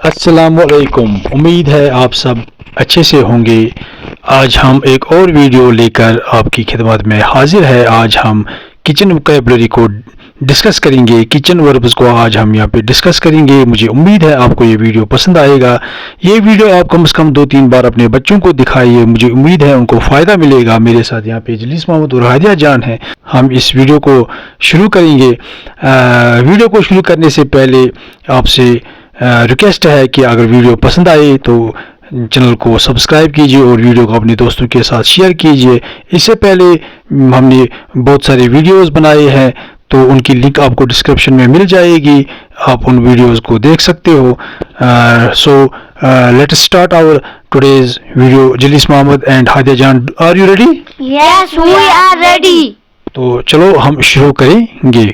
अस्सलामुअलैकुम। उम्मीद है आप सब अच्छे से होंगे। आज हम एक और वीडियो लेकर आपकी खिदमत में हाजिर है। आज हम किचन वोकैबुलरी को डिस्कस करेंगे। किचन वर्ब्स को आज हम यहाँ पे डिस्कस करेंगे। मुझे उम्मीद है आपको ये वीडियो पसंद आएगा। ये वीडियो आप कम से कम 2-3 बार अपने बच्चों को दिखाइए। मुझे उम्मीद है उनको फ़ायदा मिलेगा। मेरे साथ यहाँ पे जलीस मोहम्मद और हादिया जान है। हम इस वीडियो को शुरू करेंगे। वीडियो को शुरू करने से पहले आपसे रिक्वेस्ट है कि अगर वीडियो पसंद आए तो चैनल को सब्सक्राइब कीजिए और वीडियो को अपने दोस्तों के साथ शेयर कीजिए। इससे पहले हमने बहुत सारे वीडियोस बनाए हैं तो उनकी लिंक आपको डिस्क्रिप्शन में मिल जाएगी। आप उन वीडियोस को देख सकते हो। So let us start our today's video. Jalees Mohammed and Hadiya Jan, are you ready? Yes, we are ready. तो चलो हम शुरू करेंगे।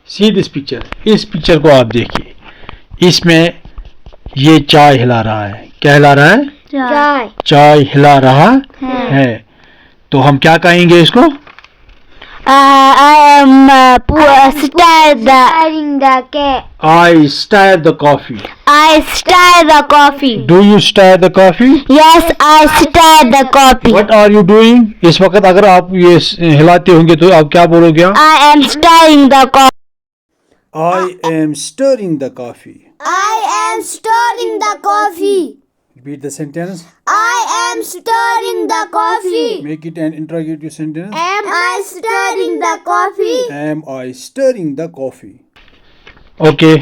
See this picture. इस पिक्चर को आप देखिए। इसमें ये चाय हिला रहा है। क्या हिला रहा है? Chai. चाय हिला रहा है। तो हम क्या कहेंगे इसको? I am stirring the cake. I stir the coffee. I stir the coffee. Do you stir the coffee? Yes, I stir the coffee. What are you doing? इस वक्त अगर आप ये हिलाते होंगे तो आप क्या बोलोगे? I am stirring the coffee. I am stirring the coffee. I am stirring the coffee. Repeat the sentence. I am stirring the coffee. Make it an interrogative sentence. Am I stirring the coffee? Am I stirring the coffee? Okay.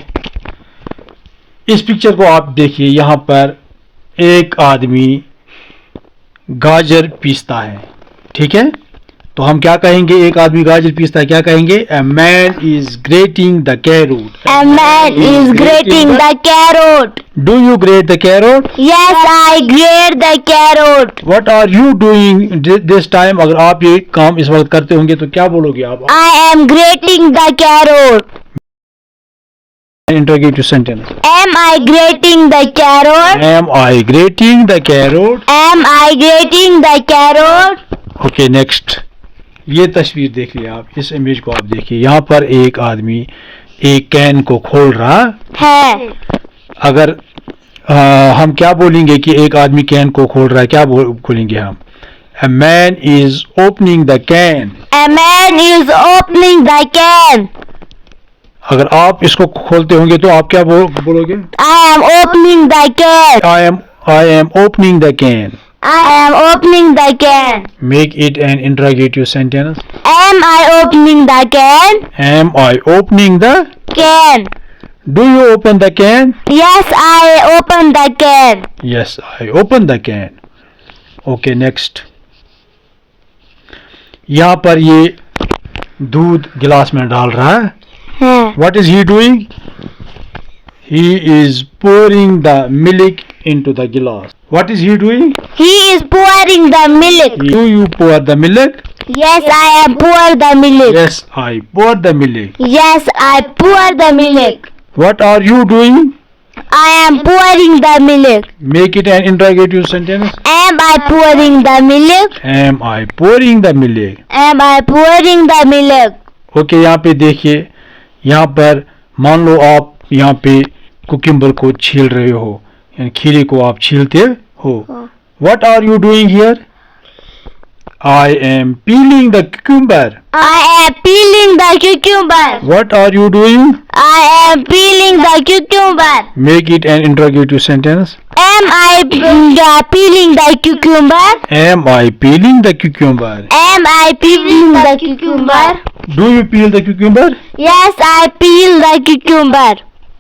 इस picture को आप देखिए। यहाँ पर एक आदमी गाजर पीसता है। ठीक है, तो हम क्या कहेंगे? एक आदमी गाजर पीसता है, क्या कहेंगे? A man is grating the carrot. A man is grating the carrot. Do you grate the carrot? Yes, I grate the carrot. What are you doing this time? अगर आप ये काम इस वक्त करते होंगे तो क्या बोलोगे आप? I am grating the carrot. Interrogative sentence. Am I grating the carrot? Am I grating the carrot? Am I grating the carrot? Okay, next. ये तस्वीर देखिए आप। इस इमेज को आप देखिए। यहाँ पर एक आदमी एक कैन को खोल रहा है। अगर हम क्या बोलेंगे कि एक आदमी कैन को खोल रहा है, क्या खोलेंगे हम? A man is opening the can. A man is opening the can. अगर आप इसको खोलते होंगे तो आप क्या बोलोगे? I am opening the can. I am opening the can. I am opening the can. Make it an interrogative sentence. Am I opening the can? Am I opening the Can. Do you open the can? Yes, I open the can. Yes, I open the can. Okay, next. यहाँ पर ये दूध गिलास में डाल रहा है। What is he doing? He is pouring the milk into the glass. What is he doing? He is pouring the milk. Do you pour the milk? Yes, I am pour the milk. Yes, I pour the milk. Yes, I pour the milk. What are you doing? I am pouring the milk. Make it an interrogative sentence. Am I pouring the milk? Am I pouring the milk? Am I pouring the milk? Okay, यहाँ पे देखिए। यहाँ पर मान लो आप यहाँ पे cucumber को छील रहे हो, यानी खीरे को आप छीलते हो। What are you doing here? I am peeling the cucumber. I am peeling the cucumber. What are you doing? I am peeling the cucumber. Make it an interrogative sentence. Am I peeling the cucumber? Am I peeling the cucumber? Am I peeling the cucumber? Do you peel the cucumber? Yes, I peel the cucumber.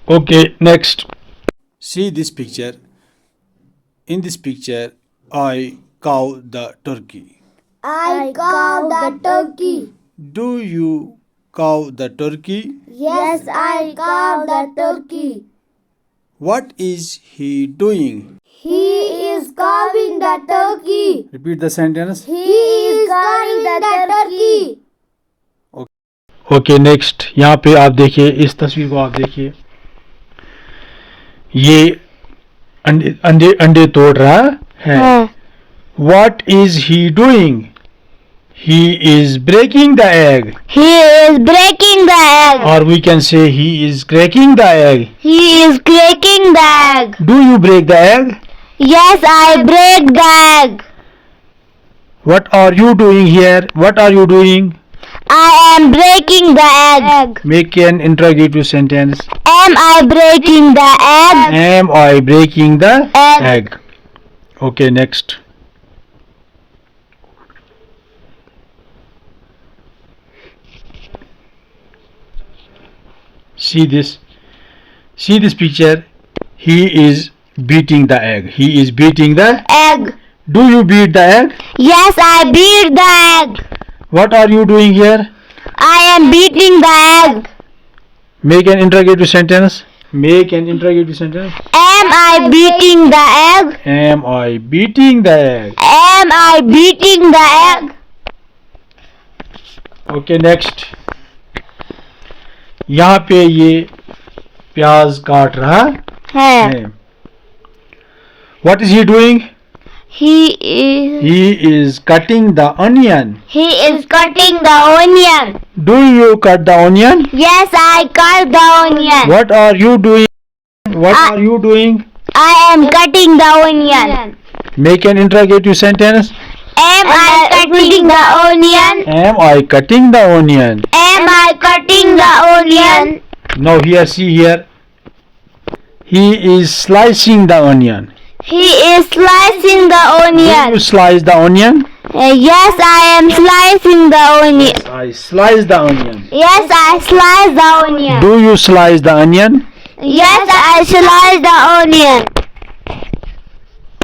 Okay, next. See this picture. In this picture, I cow the turkey. I cow the turkey. Do you cow the turkey? Yes, I cow the turkey. What is he doing? He is cowing the turkey. Repeat the sentence. He is cowing the turkey. Okay, next. यहाँ पे आप देखिए, इस तस्वीर को आप देखिए। ये अंडे तोड़ रहा है। What is he doing? He is breaking the egg. He is breaking the egg. Or we can say he is cracking the egg. He is cracking the egg. Do you break the egg? Yes, I break the egg. What are you doing here? What are you doing? I am breaking the egg. Make an interrogative sentence. Am I breaking the egg? Am I breaking the Egg. egg? Okay, next. See this. See this picture. He is beating the egg. He is beating the Egg. Do you beat the egg? Yes, I beat the egg. What are you doing here? I am beating the egg. Make an interrogative sentence. Make an interrogative sentence. Am I beating the egg? Am I beating the egg? Am I beating the egg? Okay, next. यहाँ पे ये प्याज काट रहा है. What is he doing? He is He is cutting the onion. cutting the onion. Do you cut the onion? Yes, I cut the onion. What are you doing? What are you doing? I am cutting the onion. Make an interrogative sentence. Am I cutting the onion? Am I cutting the onion? Am I cutting the onion? Now here, see here. He is slicing the onion. He is slicing the Do onion. you slice the onion? Yes, I am slicing the onion. I slice the onion. Yes, I slice the onion. Do you slice the onion? Yes, I slice the onion.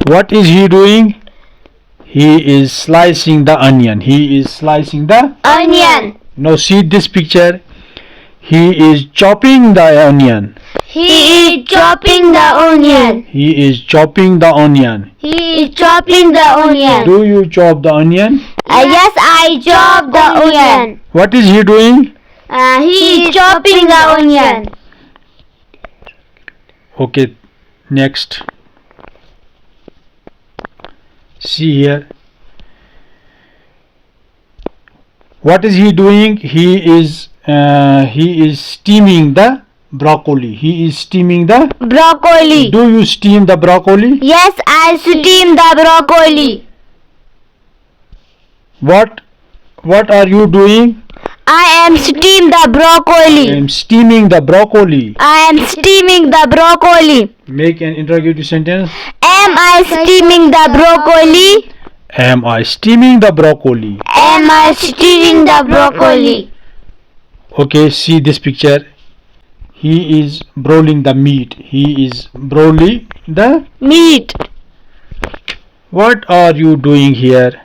What is he doing? He is slicing the onion. He is slicing the. Onion. Now see this picture. He is chopping the onion. He is chopping the onion. He is chopping the onion. He is chopping the onion. Do you chop the onion? Yes, I chop the onion. What is he doing? He is chopping the onion. Okay, next. See here. What is he doing? He is steaming the broccoli. He is steaming the. Broccoli. Do you steam the broccoli? Yes, I steam the broccoli. What are you doing? I am steam the I broccoli. am steaming the broccoli. I am steaming the broccoli. Make an interrogative sentence. Am I steaming the broccoli? Am I steaming the broccoli? Am I steaming the broccoli? Okay, see this picture. He is broiling the meat. He is broiling the. Meat. What are you doing here?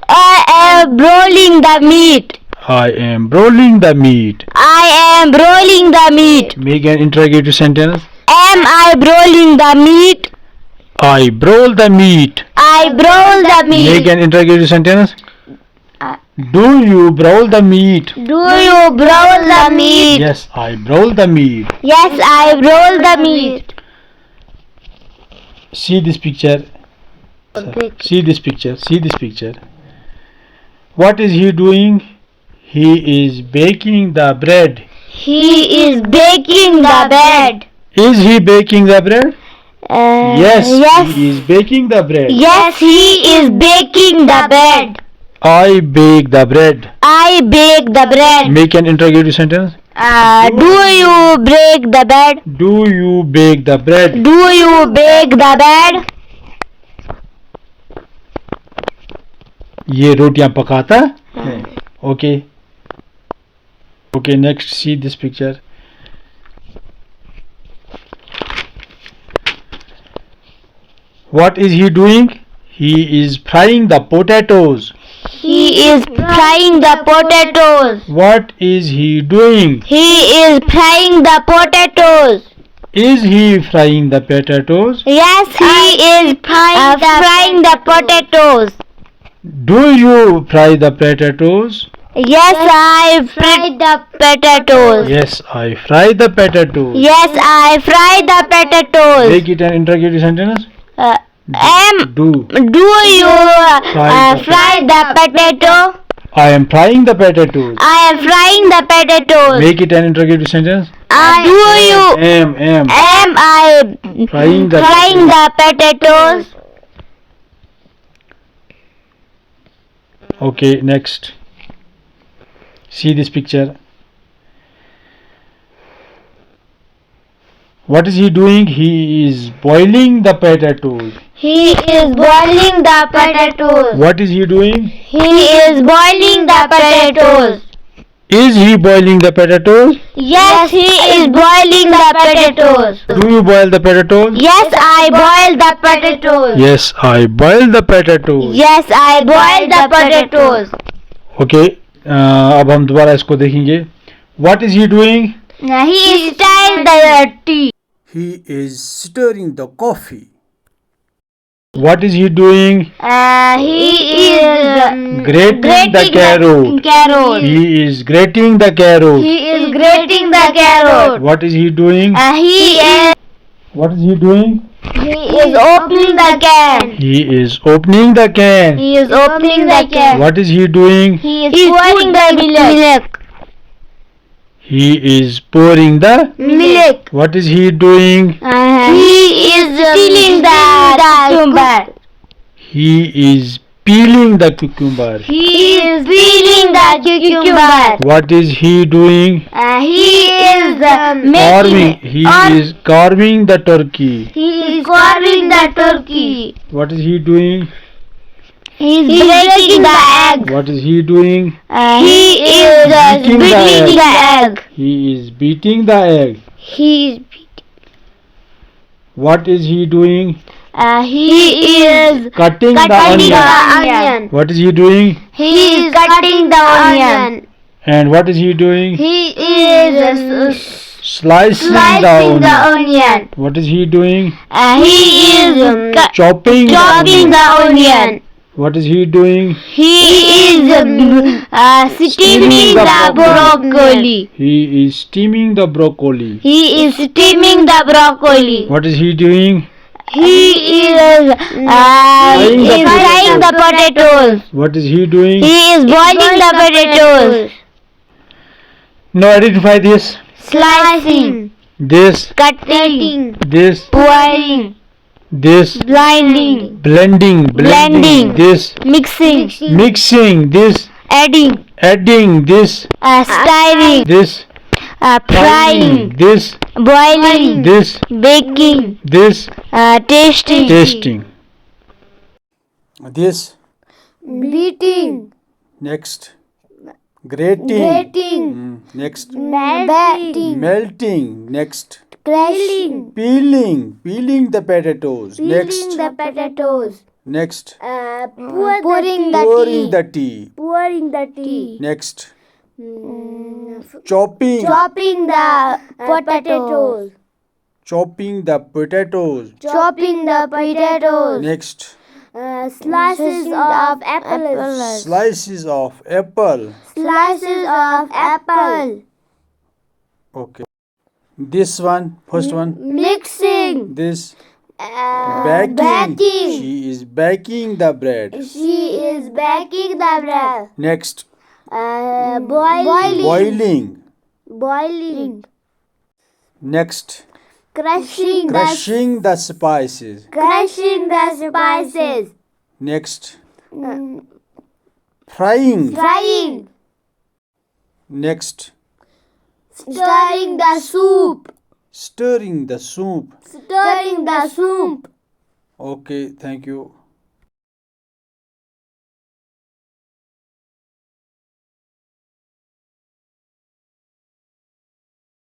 I am broiling the meat. I am broiling the meat. I am broiling the meat. Make an interrogative sentence. Am I broiling the meat? I broil the meat. I broil the Make meat. an interrogative sentence. Do you broil the meat? Do you broil the meat? Yes, I broil the meat. Yes, I broil the meat. See this picture. See this picture. See this picture. What is he doing? He is baking the bread. He is baking the bread. Is he baking the bread? Yes, Yes. he is baking the bread. Yes, he is baking the bread. I bake the bread. I bake the bread. Make an interrogative sentence. Do you break the bread? Do you bake the bread? Do you bake the bread? ये रोटियां पकाता है. Okay. Okay, next see this picture. What is he doing? He is frying the potatoes. He is frying the potatoes. What is he doing? He is frying the potatoes. Is he frying the potatoes? Yes, he is frying the potatoes. Do you fry the potatoes? Yes, I fry the potatoes. Yes, I fry the potatoes. Yes, I fry the potatoes. Make it an interrogative sentence. Do Do you Fry the fry the potato? I am frying the potatoes. I am frying the potatoes. Make it an interrogative sentence. Do you Am am I frying the potatoes? Okay, next. See this picture. What is he doing? He is boiling the potatoes. He is boiling the potatoes. What is he doing? He is boiling the potatoes. Is he boiling the potatoes? Yes, he is boiling the potatoes. Do you boil the potatoes? Yes, I boil the potatoes. Yes, I boil the potatoes. Yes, I boil the potatoes. Okay, अब हम दोबारा इसको देखेंगे. What is he doing? He is stirring the tea. He is stirring the coffee. What is he doing? He is Grating the carrot. carrot. He is grating the carrot. He is grating the carrot. What is he doing? What is he doing? He is opening the can. He is opening the can. He is opening the can. What is he doing? He is pouring the milk. He is pouring the Milk. What is he doing? He is peeling the cucumber. He is peeling the cucumber. He is peeling the cucumber. What is he doing? He is Carving. making. He is carving the turkey. He is carving the turkey. What is he doing? He is breaking the egg. What is he doing? He is beating the egg. He is beating the egg. He is What is he doing? he is Cutting the cutting onion. the onion. What is he doing? He is cutting the onion. And what is he doing? He is Slicing the slicing the onion. onion. What is he doing? He is Chopping the chopping onion. the onion. What is he doing? He is steaming the broccoli. He is steaming the broccoli. He is steaming the broccoli. What is he doing? He is frying the potatoes. What is he doing? He is boiling the potatoes. Now identify this, Slicing, this, cutting, this, pouring, this, blinding, blending, Blending. this, mixing, mixing, this, adding, adding, this, stirring, this, frying, this, boiling, this, baking, this, tasting, tasting. This, beating, next, grating, next, melting, next, crushing, peeling the potatoes, next, potatoes, next, pouring pouring the tea, pouring the tea, next, chopping, chopping the potatoes, chopping the potatoes, chopping the potatoes, next, slices of apples, slices of apple. slices of apple, Okay. This one, first one, mixing, this, baking. baking. She is baking the bread. She is baking the bread. Next, Boiling. boiling. Next, Crushing crushing the spices. crushing the spices. Next, frying. Frying. Next, Stirring the soup. stirring the soup. Stirring the soup. Okay, thank you.